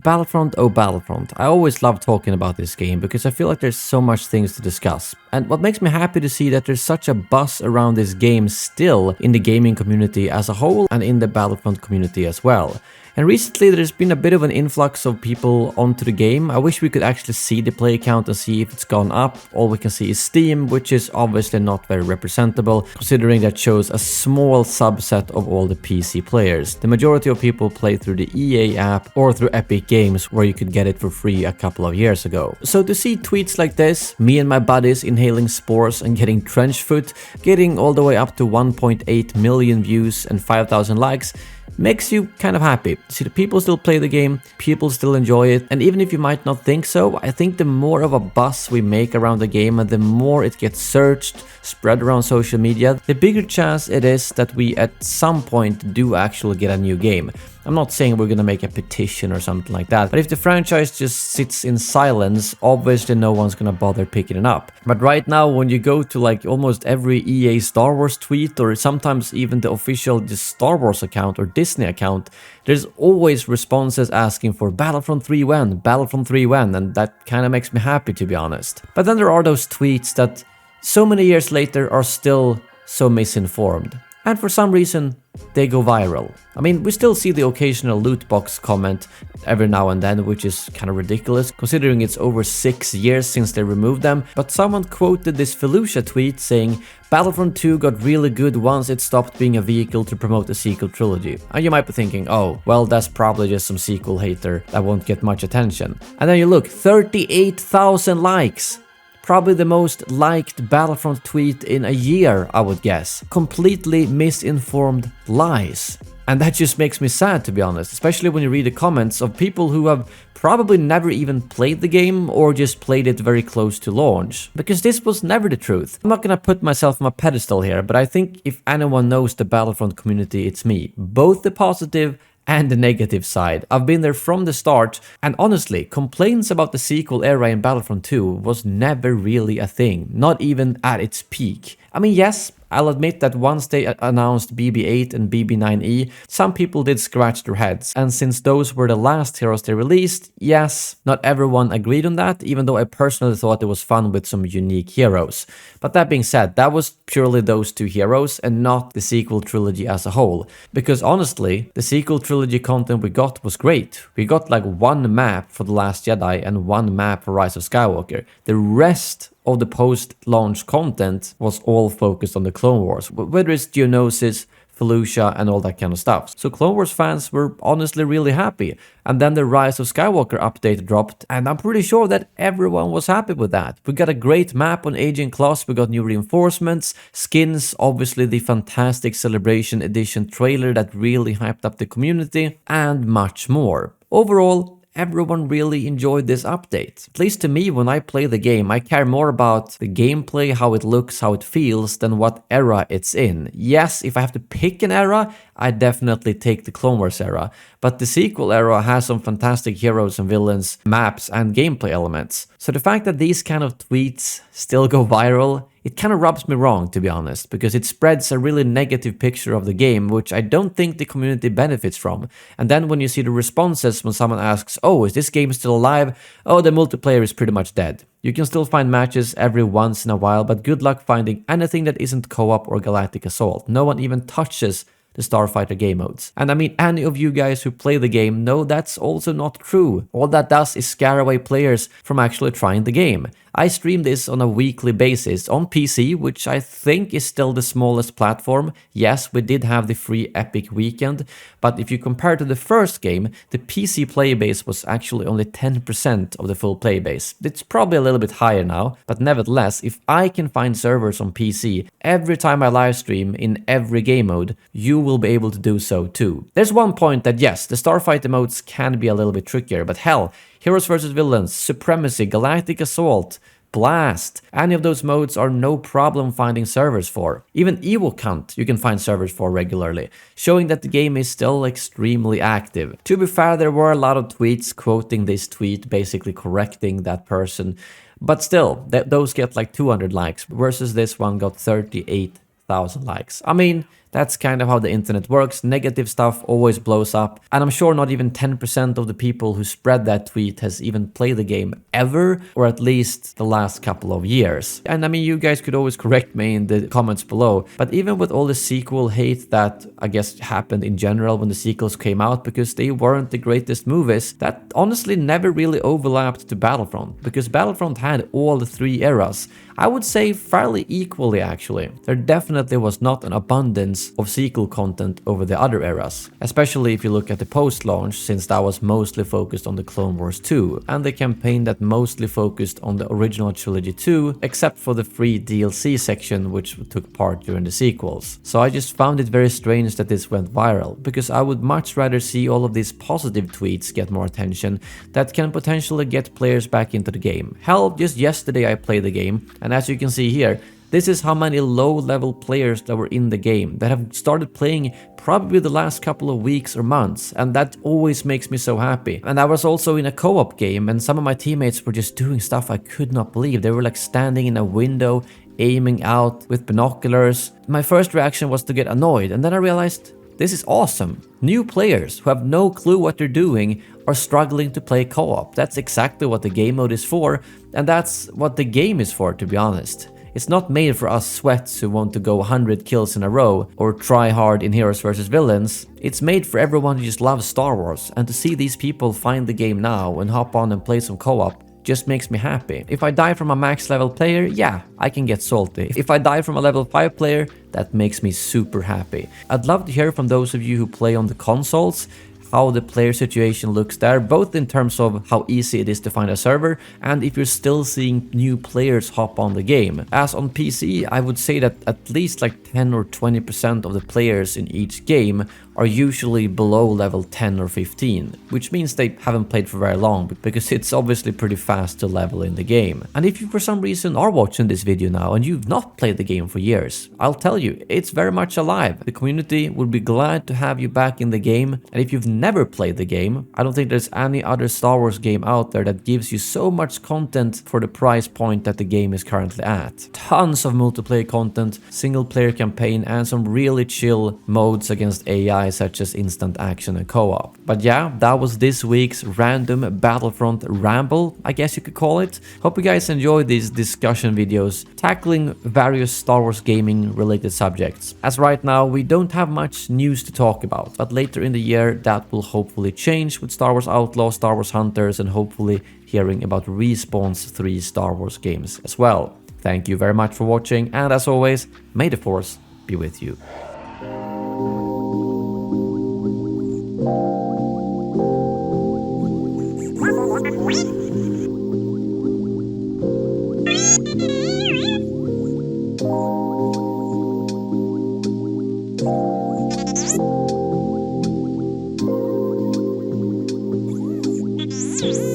Battlefront, oh Battlefront. I always love talking about this game because I feel like there's so much things to discuss. And what makes me happy to see that there's such a buzz around this game still in the gaming community as a whole and in the Battlefront community as well. And recently there's been a bit of an influx of people onto the game. I wish we could actually see the play count and see if it's gone up. All we can see is Steam, which is obviously not very representable, considering that shows a small subset of all the PC players. The majority of people play through the EA app or through Epic Games, where you could get it for free a couple of years ago. So to see tweets like this, me and my buddies inhaling spores and getting trench foot, getting all the way up to 1.8 million views and 5,000 likes, makes you kind of happy. See, the people still play the game, people still enjoy it, and even if you might not think so, I think the more of a buzz we make around the game and the more it gets searched, spread around social media, the bigger chance it is that we at some point do actually get a new game. I'm not saying we're gonna make a petition or something like that, but if the franchise just sits in silence, obviously no one's gonna bother picking it up. But right now, when you go to like almost every EA Star Wars tweet, or sometimes even the official just Star Wars account or Disney account, there's always responses asking for Battlefront 3 when, Battlefront 3 when, and that kind of makes me happy, to be honest. But then there are those tweets that so many years later are still so misinformed. And for some reason, they go viral. I mean, we still see the occasional loot box comment every now and then, which is kind of ridiculous, considering it's over 6 years since they removed them. But someone quoted this Felicia tweet saying, Battlefront 2 got really good once it stopped being a vehicle to promote the sequel trilogy. And you might be thinking, oh, well, that's probably just some sequel hater that won't get much attention. And then you look, 38,000 likes. Probably the most liked Battlefront tweet in a year, I would guess. Completely misinformed lies. And that just makes me sad, to be honest, especially when you read the comments of people who have probably never even played the game or just played it very close to launch. Because this was never the truth. I'm not gonna put myself on a pedestal here, but I think if anyone knows the Battlefront community, it's me. Both the positive and the negative side. I've been there from the start, and honestly, complaints about the sequel era in Battlefront 2 was never really a thing, not even at its peak. I mean, yes, I'll admit that once they announced BB-8 and BB-9E, some people did scratch their heads, and since those were the last heroes they released, yes, not everyone agreed on that, even though I personally thought it was fun with some unique heroes. But that being said, that was purely those two heroes and not the sequel trilogy as a whole. Because honestly, the sequel trilogy content we got was great. We got like one map for The Last Jedi and one map for Rise of Skywalker. The rest of the post-launch content was all focused on the Clone Wars, whether it's Geonosis, Felucia, and all that kind of stuff. So Clone Wars fans were honestly really happy. And then the Rise of Skywalker update dropped, and I'm pretty sure that everyone was happy with that. We got a great map on Agent Kloss, we got new reinforcements, skins, obviously the fantastic Celebration Edition trailer that really hyped up the community, and much more. Overall, everyone really enjoyed this update. At least to me, when I play the game, I care more about the gameplay, how it looks, how it feels, than what era it's in. Yes, if I have to pick an era, I definitely take the Clone Wars era. But the sequel era has some fantastic heroes and villains, maps, and gameplay elements. So the fact that these kind of tweets still go viral, it kind of rubs me wrong, to be honest, because it spreads a really negative picture of the game, which I don't think the community benefits from. And then when you see the responses when someone asks, oh, is this game still alive? Oh, the multiplayer is pretty much dead. You can still find matches every once in a while, but good luck finding anything that isn't co-op or Galactic Assault. No one even touches the Starfighter game modes. And I mean, any of you guys who play the game know that's also not true. All that does is scare away players from actually trying the game. I stream this on a weekly basis on PC, which I think is still the smallest platform. Yes, we did have the free Epic weekend, but if you compare to the first game, the PC playbase was actually only 10% of the full playbase. It's probably a little bit higher now, but nevertheless, if I can find servers on PC every time I live stream in every game mode, you will be able to do so too. There's one point that yes, the Starfighter modes can be a little bit trickier, but hell, Heroes vs Villains, Supremacy, Galactic Assault, Blast, any of those modes are no problem finding servers for. Even Ewok Hunt you can find servers for regularly, showing that the game is still extremely active. To be fair, there were a lot of tweets quoting this tweet, basically correcting that person, but still, those get like 200 likes, versus this one got 38,000 likes. I mean, That's kind of how the internet works. Negative stuff always blows up. And I'm sure not even 10% of the people who spread that tweet has even played the game ever, or at least the last couple of years. And I mean, you guys could always correct me in the comments below, but even with all the sequel hate that I guess happened in general when the sequels came out because they weren't the greatest movies, that honestly never really overlapped to Battlefront, because Battlefront had all the three eras. I would say fairly equally actually. There definitely was not an abundance of sequel content over the other eras, especially if you look at the post-launch, since that was mostly focused on the Clone Wars 2, and the campaign that mostly focused on the original trilogy 2, except for the free DLC section which took part during the sequels. So I just found it very strange that this went viral, because I would much rather see all of these positive tweets get more attention that can potentially get players back into the game. Hell, just yesterday I played the game, and as you can see here, this is how many low-level players that were in the game that have started playing probably the last couple of weeks or months, and that always makes me so happy. And I was also in a co-op game, and some of my teammates were just doing stuff I could not believe. They were like standing in a window, aiming out with binoculars. My first reaction was to get annoyed, and then I realized, this is awesome. New players who have no clue what they're doing are struggling to play co-op. That's exactly what the game mode is for, and that's what the game is for, to be honest. It's not made for us sweats who want to go 100 kills in a row or try hard in heroes versus villains. It's made for everyone who just loves Star Wars, and to see these people find the game now and hop on and play some co-op just makes me happy. If I die from a max level player, yeah, I can get salty. If I die from a level 5 player, that makes me super happy. I'd love to hear from those of you who play on the consoles how the player situation looks there, both in terms of how easy it is to find a server and if you're still seeing new players hop on the game. As on PC, I would say that at least like 10 or 20% of the players in each game are usually below level 10 or 15, which means they haven't played for very long, because it's obviously pretty fast to level in the game. And if you for some reason are watching this video now and you've not played the game for years, I'll tell you, it's very much alive. The community would be glad to have you back in the game, and if you've never played the game, I don't think there's any other Star Wars game out there that gives you so much content for the price point that the game is currently at. Tons of multiplayer content, single player campaign, and some really chill modes against AI such as instant action and co-op. But yeah, that was this week's random Battlefront ramble, I guess you could call it. Hope you guys enjoyed these discussion videos tackling various Star Wars gaming related subjects. As right now we don't have much news to talk about, but later in the year that will hopefully change with Star Wars Outlaws, Star Wars Hunters, and hopefully hearing about Respawn's 3 Star Wars games as well. Thank you very much for watching, and as always, may the Force be with you. Yes.